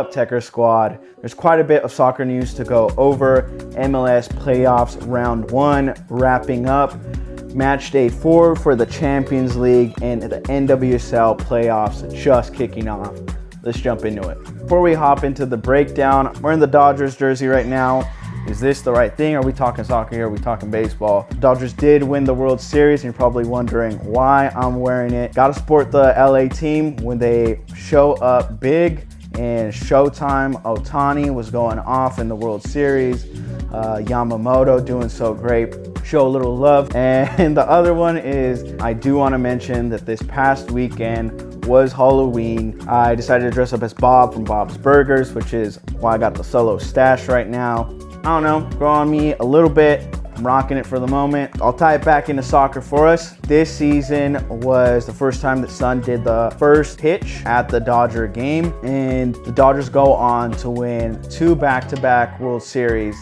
up, Tecker Squad? There's quite a bit of soccer news to go over. MLS Playoffs Round 1 wrapping up. Matchday 4 for the Champions League and the NWSL Playoffs just kicking off. Let's jump into it. Before we hop into the breakdown, I'm wearing the Dodgers jersey right now. Is this the right thing? Are we talking soccer here? Are we talking baseball? Dodgers did win the World Series, and you're probably wondering why I'm wearing it. Gotta support the LA team when they show up big, and Showtime Ohtani was going off in the World Series. Yamamoto doing so great. Show a little love. And the other one is, I do want to mention that this past weekend was Halloween. I decided to dress up as Bob from Bob's Burgers, which is why I got the solo stash right now. I don't know, grow on me a little bit. I'm rocking it for the moment. I'll tie it back into soccer for us. This season was the first time that Son did the first pitch at the Dodger game, and the Dodgers go on to win 2 back-to-back World Series.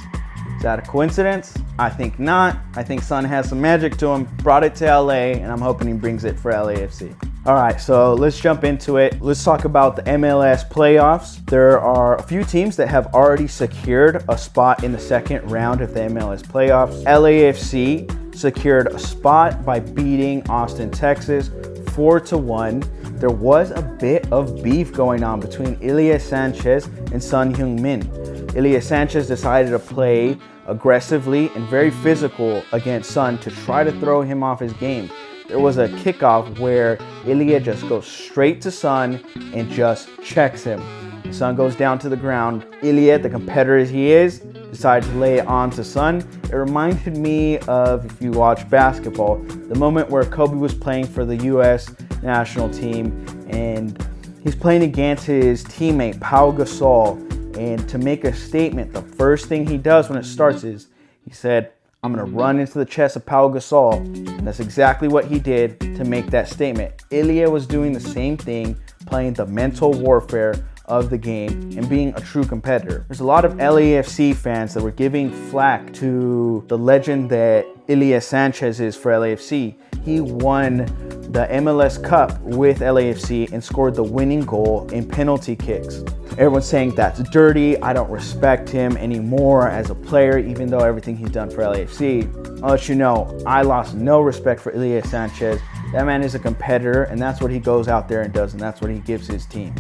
Is that a coincidence? I think not. I think Son has some magic to him, brought it to LA, and I'm hoping he brings it for LAFC. All right, so let's jump into it. Let's talk about the MLS playoffs. There are a few teams that have already secured a spot in the second round of the MLS playoffs. LAFC secured a spot by beating Austin, Texas 4-1. There was a bit of beef going on between Ilie Sanchez and Son Heung-min. Ilie Sanchez decided to play aggressively and very physical against Son to try to throw him off his game. There was a kickoff where Ilie just goes straight to Son and just checks him. Son goes down to the ground. Ilie, the competitor he is, decided to lay it on to Son. It reminded me of, if you watch basketball, the moment where Kobe was playing for the U.S. national team and he's playing against his teammate Pau Gasol. And to make a statement, the first thing he does when it starts is he said, "I'm going to run into the chest of Pau Gasol." And that's exactly what he did to make that statement. Ilie was doing the same thing, playing the mental warfare of the game and being a true competitor. There's a lot of LAFC fans that were giving flack to the legend that Ilie Sanchez is for LAFC. He won the MLS Cup with LAFC and scored the winning goal in penalty kicks. Everyone's saying that's dirty. I don't respect him anymore as a player, even though everything he's done for LAFC. I'll let you know, I lost no respect for Ilie Sanchez. That man is a competitor, and that's what he goes out there and does, and that's what he gives his teams.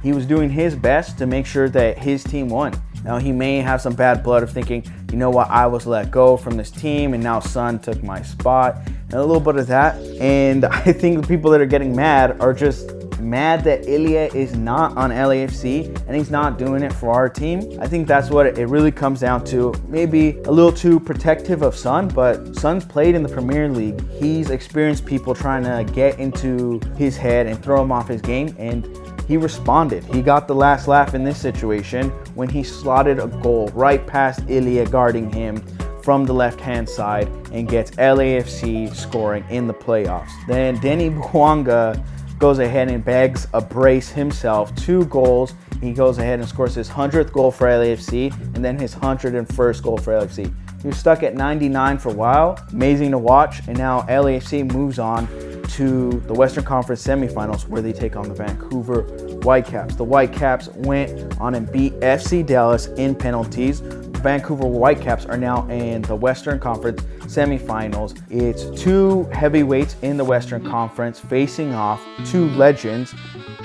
He was doing his best to make sure that his team won. Now, he may have some bad blood of thinking, you know what, I was let go from this team, and now Son took my spot, and a little bit of that. And I think the people that are getting mad are just mad that Ilie is not on LAFC and he's not doing it for our team. I think that's what it really comes down to. Maybe a little too protective of Son, but Son's played in the Premier League. He's experienced people trying to get into his head and throw him off his game, and he responded. He got the last laugh in this situation when he slotted a goal right past Ilie guarding him from the left-hand side and gets LAFC scoring in the playoffs. Then Denny Bouanga goes ahead and bags a brace himself, 2 goals. He goes ahead and scores his 100th goal for LAFC and then his 101st goal for LAFC. He was stuck at 99 for a while. Amazing to watch. And now LAFC moves on to the Western Conference semifinals where they take on the Vancouver Whitecaps. The Whitecaps went on and beat FC Dallas in penalties. The Vancouver Whitecaps are now in the Western Conference semifinals. It's 2 heavyweights in the Western Conference facing off, 2 legends,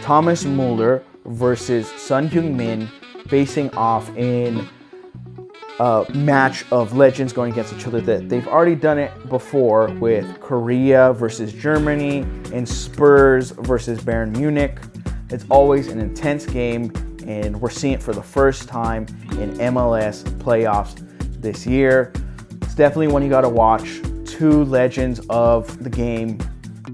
Thomas Muller versus Son Heung-min, facing off in a match of legends going against each other. That they've already done it before with Korea versus Germany and Spurs versus Bayern Munich. It's always an intense game, and we're seeing it for the first time in MLS playoffs this year. It's definitely one you got to watch. 2 legends of the game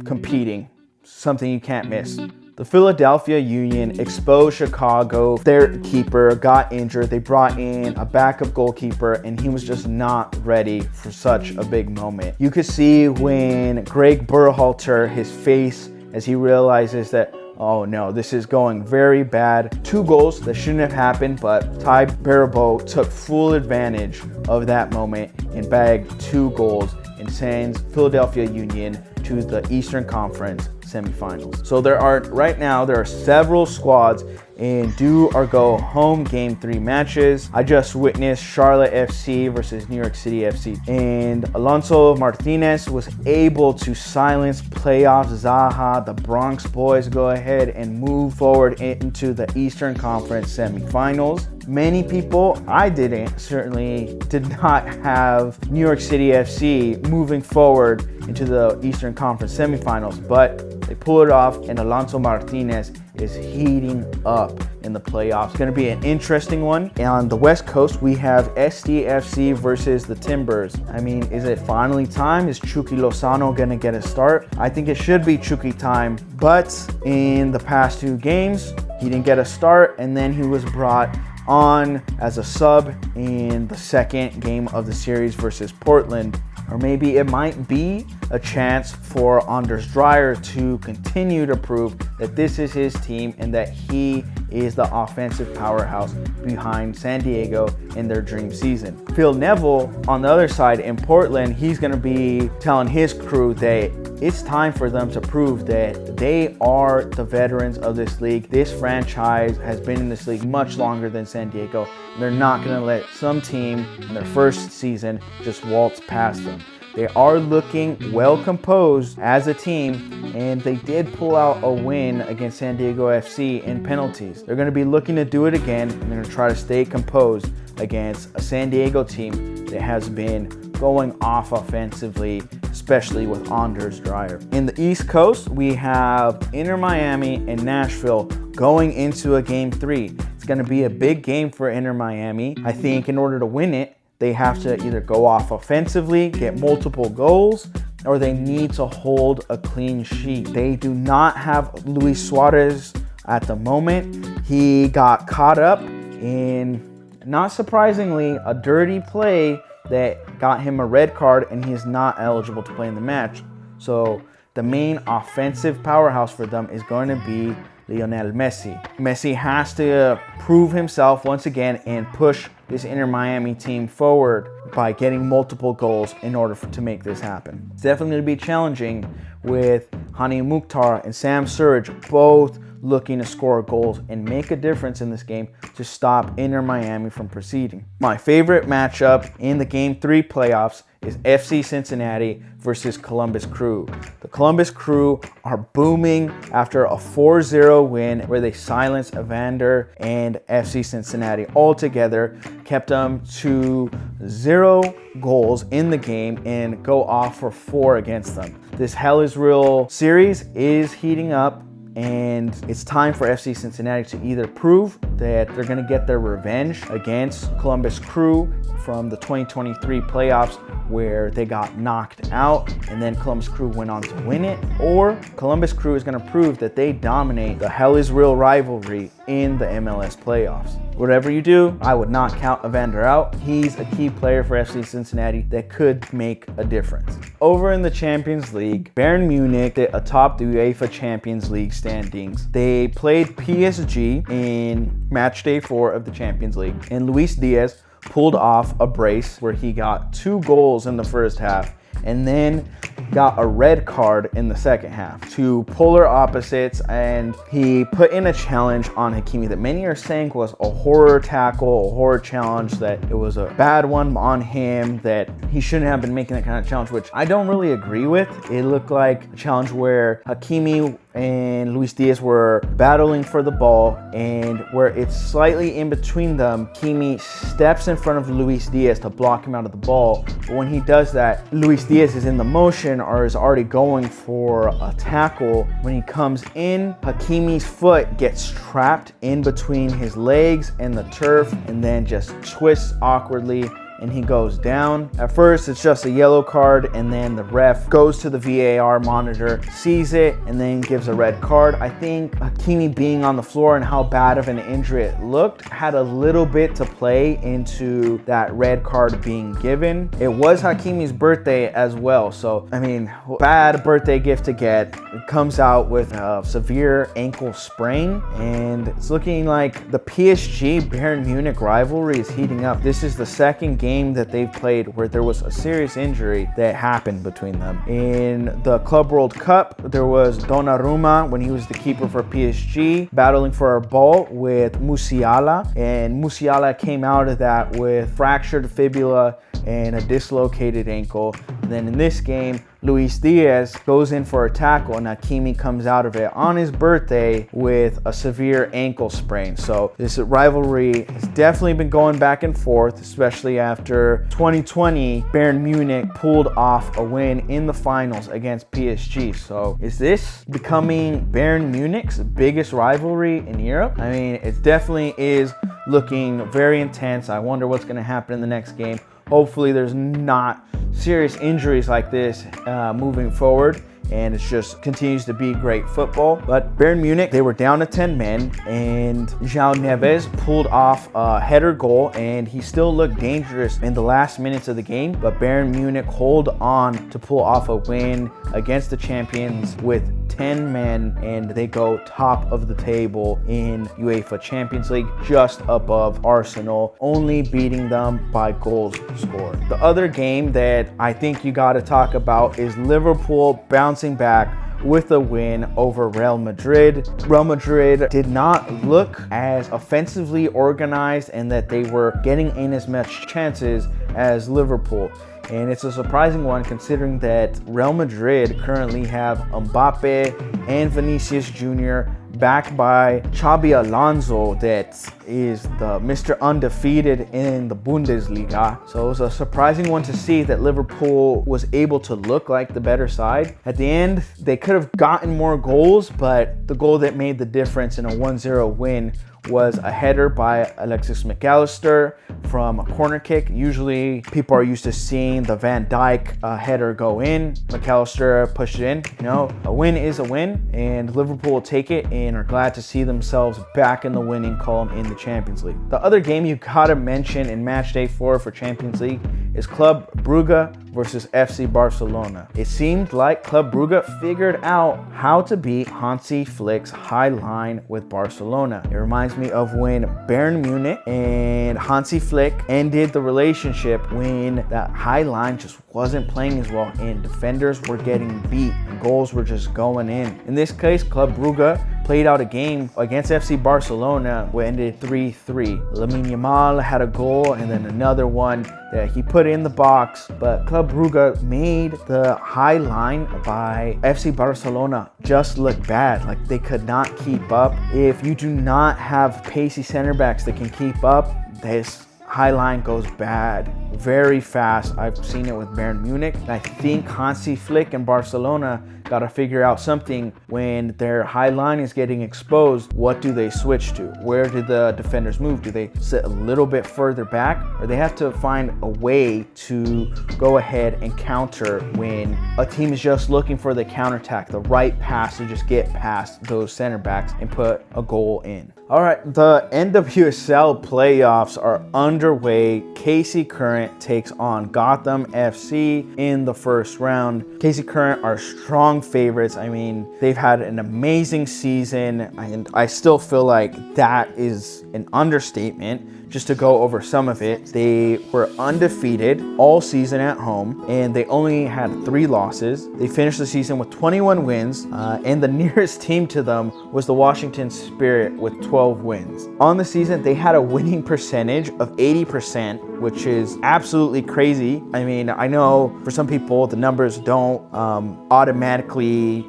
competing, something you can't miss. The Philadelphia Union exposed Chicago. Their keeper got injured. They brought in a backup goalkeeper, and he was just not ready for such a big moment. You could see when Greg Berhalter, his face as he realizes that, oh no, this is going very bad. 2 goals that shouldn't have happened, but Ty Barabo took full advantage of that moment and bagged 2 goals and sends Philadelphia Union to the Eastern Conference semifinals. So there are several squads in do or go home Game 3 matches. I just witnessed Charlotte FC versus New York City FC, and Alonso Martinez was able to silence Playoffs Zaha. The Bronx boys go ahead and move forward into the Eastern Conference semifinals. Many people, I didn't, certainly did not have New York City FC moving forward into the Eastern Conference semifinals, but they pull it off, and Alonso Martinez is heating up in the playoffs. It's going to be an interesting one. And on the West Coast, we have SDFC versus the Timbers. I mean, is it finally time? Is Chucky Lozano going to get a start? I think it should be Chucky time, but in the past 2 games, he didn't get a start, and then he was brought on as a sub in the second game of the series versus Portland. Or maybe it might be a chance for Anders Dreyer to continue to prove that this is his team and that he is the offensive powerhouse behind San Diego in their dream season. Phil Neville, on the other side in Portland, he's going to be telling his crew that it's time for them to prove that they are the veterans of this league. This franchise has been in this league much longer than San Diego. They're not going to let some team in their first season just waltz past them. They are looking well composed as a team, and they did pull out a win against San Diego FC in penalties. They're going to be looking to do it again, and they're going to try to stay composed against a San Diego team that has been going off offensively, especially with Anders Dreyer. In the East Coast, we have Inter Miami and Nashville going into a Game 3. It's going to be a big game for Inter Miami. I think in order to win it, they have to either go off offensively, get multiple goals, or they need to hold a clean sheet. They do not have Luis Suarez at the moment. He got caught up in, not surprisingly, a dirty play that got him a red card, and he is not eligible to play in the match. So the main offensive powerhouse for them is going to be Lionel Messi. Messi has to prove himself once again and push this Inter Miami team forward by getting multiple goals in order to make this happen. It's definitely going to be challenging with Hani Mukhtar and Sam Surridge both looking to score goals and make a difference in this game to stop Inter Miami from proceeding. My favorite matchup in the Game 3 playoffs is FC Cincinnati versus Columbus Crew. The Columbus Crew are booming after a 4-0 win where they silenced Evander and FC Cincinnati all together, kept them to 0 goals in the game and go off for 4 against them. This Hell is Real series is heating up, and it's time for FC Cincinnati to either prove that they're going to get their revenge against Columbus Crew from the 2023 playoffs where they got knocked out and then Columbus Crew went on to win it, or Columbus Crew is going to prove that they dominate the Hell is Real rivalry in the MLS playoffs. Whatever you do, I would not count Evander out. He's a key player for FC Cincinnati that could make a difference. Over in the Champions League, Bayern Munich atop the UEFA Champions League standings. They played PSG in Matchday 4 of the Champions League, and Luis Diaz pulled off a brace where he got 2 goals in the first half and then got a red card in the second half. 2 polar opposites, and he put in a challenge on Hakimi that many are saying was a horror tackle, a horror challenge, that it was a bad one on him, that he shouldn't have been making that kind of challenge, which I don't really agree with. It looked like a challenge where Hakimi and Luis Diaz were battling for the ball, and where it's slightly in between them, Hakimi steps in front of Luis Diaz to block him out of the ball. But when he does that, Luis Diaz is in the motion or is already going for a tackle. When he comes in, Hakimi's foot gets trapped in between his legs and the turf and then just twists awkwardly, and he goes down. At first, it's just a yellow card, and then the ref goes to the VAR monitor, sees it, and then gives a red card. I think Hakimi being on the floor and how bad of an injury it looked had a little bit to play into that red card being given. It was Hakimi's birthday as well, so I mean, bad birthday gift to get. It comes out with a severe ankle sprain, and it's looking like the PSG Bayern Munich rivalry is heating up. This is the second game game that they've played where there was a serious injury that happened between them. In the Club World Cup, there was Donnarumma when he was the keeper for PSG battling for a ball with Musiala, and Musiala came out of that with fractured fibula and a dislocated ankle. And then in this game, Luis Diaz goes in for a tackle and Hakimi comes out of it on his birthday with a severe ankle sprain. So this rivalry has definitely been going back and forth, especially after 2020, Bayern Munich pulled off a win in the finals against PSG. So is this becoming Bayern Munich's biggest rivalry in Europe? I mean, it definitely is looking very intense. I wonder what's going to happen in the next game. Hopefully there's not serious injuries like this moving forward, and it just continues to be great football. But Bayern Munich, they were down to 10 men, and João Neves pulled off a header goal, and he still looked dangerous in the last minutes of the game. But Bayern Munich hold on to pull off a win against the champions with 10 men, and they go top of the table in UEFA Champions League, just above Arsenal, only beating them by goals scored. The other game that I think you got to talk about is Liverpool bouncing back with a win over Real Madrid. Real Madrid did not look as offensively organized and that they were getting in as much chances as Liverpool. And it's a surprising one considering that Real Madrid currently have Mbappe and Vinicius Jr. backed by Xabi Alonso, that is the Mr. Undefeated in the Bundesliga. So it was a surprising one to see that Liverpool was able to look like the better side. At the end, they could have gotten more goals, but the goal that made the difference in a 1-0 win was a header by Alexis McAllister from a corner kick. Usually people are used to seeing the Van Dijk header go in. McAllister pushed it in. You know, a win is a win, and Liverpool will take it and are glad to see themselves back in the winning column in the Champions League. The other game you gotta mention in Matchday 4 for Champions League is Club Brugge versus FC Barcelona. It seemed like Club Brugge figured out how to beat Hansi Flick's high line with Barcelona. It reminds me of when Bayern Munich and Hansi Flick ended the relationship when that high line just wasn't playing as well and defenders were getting beat and goals were just going in. In this case, Club Brugge played out a game against FC Barcelona where it ended 3-3. Lamine Yamal had a goal and then another one that he put in the box, but Club Brugge made the high line by FC Barcelona just look bad. Like they could not keep up. If you do not have pacey center backs that can keep up, this high line goes bad very fast. I've seen it with Bayern Munich. And I think Hansi Flick and Barcelona got to figure out something when their high line is getting exposed. What do they switch to? Where do the defenders move? Do they sit a little bit further back? Or they have to find a way to go ahead and counter when a team is just looking for the counterattack, the right pass to just get past those center backs and put a goal in. All right, the NWSL playoffs are underway. KC Current takes on Gotham FC in the first round. KC Current are strong favorites. I mean, they've had an amazing season, and I still feel like that is an understatement. Just to go over some of it, they were undefeated all season at home, and they only had 3 losses. They finished the season with 21 wins, and the nearest team to them was the Washington Spirit with 12 wins. On the season, they had a winning percentage of 80%, which is absolutely crazy. I mean, I know for some people the numbers don't automatically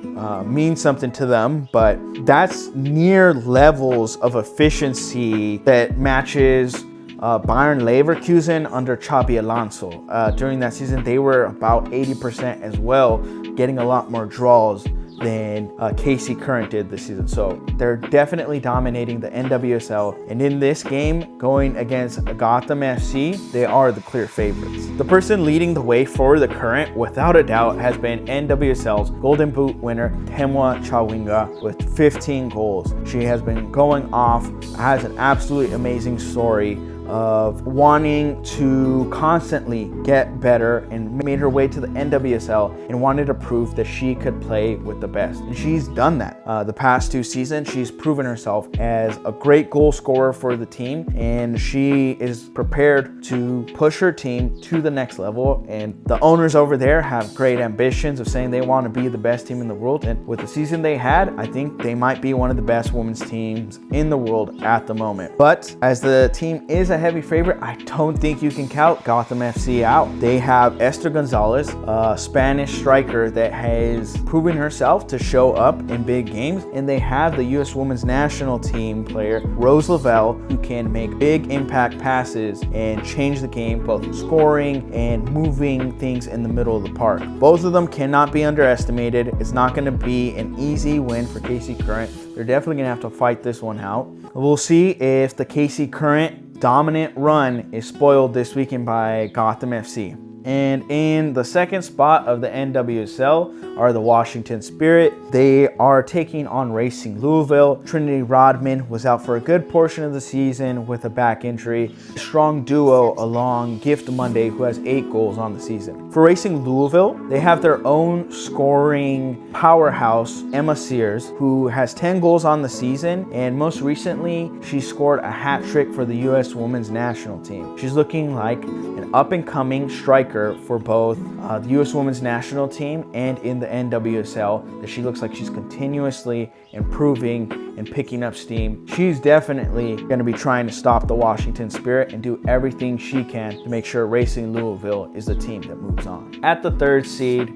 mean something to them, but that's near levels of efficiency that matches Bayern Leverkusen under Xabi Alonso. During that season, they were about 80% as well, getting a lot more draws than KC Current did this season. So they're definitely dominating the NWSL. And in this game, going against Gotham FC, they are the clear favorites. The person leading the way for the Current, without a doubt, has been NWSL's Golden Boot winner, Temwa Chawinga, with 15 goals. She has been going off, has an absolutely amazing story of wanting to constantly get better and made her way to the NWSL and wanted to prove that she could play with the best. And she's done that. The past 2 seasons, she's proven herself as a great goal scorer for the team, and she is prepared to push her team to the next level. And the owners over there have great ambitions of saying they want to be the best team in the world. And with the season they had, I think they might be one of the best women's teams in the world at the moment. But as the team is a heavy favorite, I don't think you can count Gotham FC out. They have Esther Gonzalez, a Spanish striker that has proven herself to show up in big games. And they have the U.S. Women's National Team player, Rose Lavelle, who can make big impact passes and change the game, both scoring and moving things in the middle of the park. Both of them cannot be underestimated. It's not going to be an easy win for KC Current. They're definitely going to have to fight this one out. We'll see if the KC Current dominant run is spoiled this weekend by Gotham FC. And in the second spot of the NWSL are the Washington Spirit. They are taking on Racing Louisville. Trinity Rodman was out for a good portion of the season with a back injury. Strong duo along Gift Monday, who has 8 goals on the season. For Racing Louisville, they have their own scoring powerhouse, Emma Sears, who has 10 goals on the season. And most recently, she scored a hat trick for the U.S. Women's National Team. She's looking like an up-and-coming striker for both the U.S. Women's National Team and in the NWSL, that she looks like she's continuously improving and picking up steam. She's definitely going to be trying to stop the Washington Spirit and do everything she can to make sure Racing Louisville is the team that moves on. At the 3rd seed,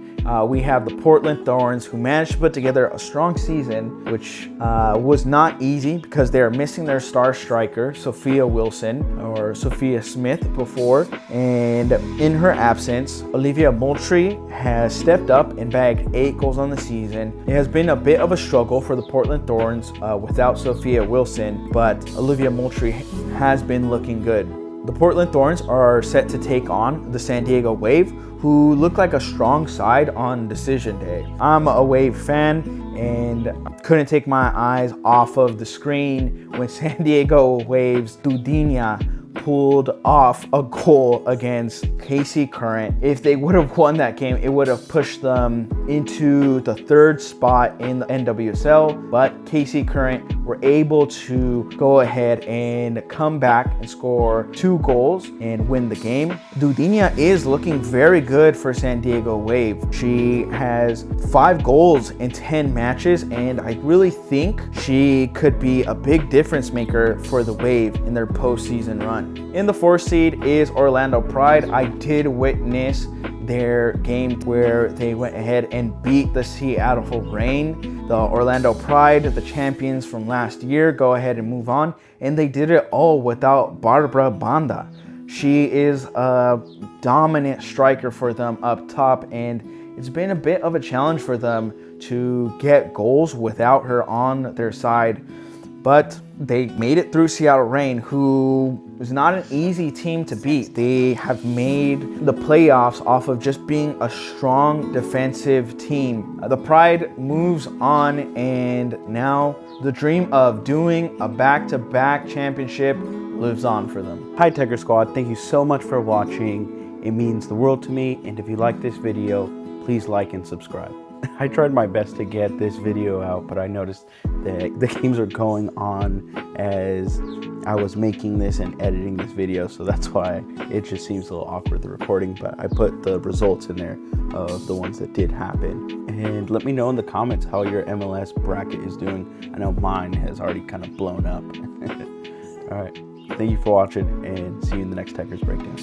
we have the Portland Thorns, who managed to put together a strong season, which was not easy because they are missing their star striker, Sophia Wilson, or Sophia Smith before. And in her absence, Olivia Moultrie has stepped up and bagged 8 goals on the season. It has been a bit of a struggle for the Portland Thorns without Sophia Wilson, but Olivia Moultrie has been looking good. The Portland Thorns are set to take on the San Diego Wave, who look like a strong side on decision day. I'm a Wave fan and couldn't take my eyes off of the screen when San Diego Wave's Dudinia pulled off a goal against KC Current. If they would have won that game, it would have pushed them into the 3rd spot in the NWSL, but KC Current were able to go ahead and come back and score 2 goals and win the game. Dudinia is looking very good for San Diego Wave. She has 5 goals in 10 matches, and I really think she could be a big difference maker for the Wave in their postseason run. In the 4th seed is Orlando Pride. I did witness their game where they went ahead and beat the Seattle Reign. The Orlando Pride, the champions from last year, go ahead and move on, and they did it all without Barbara Banda. She is a dominant striker for them up top, and it's been a bit of a challenge for them to get goals without her on their side. But they made it through Seattle Reign, who is not an easy team to beat. They have made the playoffs off of just being a strong defensive team. The Pride moves on, and now the dream of doing a back-to-back championship lives on for them. Hi Tiger Squad, thank you so much for watching. It means the world to me, and if you like this video, please like and subscribe. I tried my best to get this video out, but I noticed that the games are going on as I was making this and editing this video, so that's why it just seems a little awkward, the recording, but I put the results in there of the ones that did happen. And let me know in the comments how your MLS bracket is doing. I know mine has already kind of blown up. All right, thank you for watching, and see you in the next Tigers Breakdown.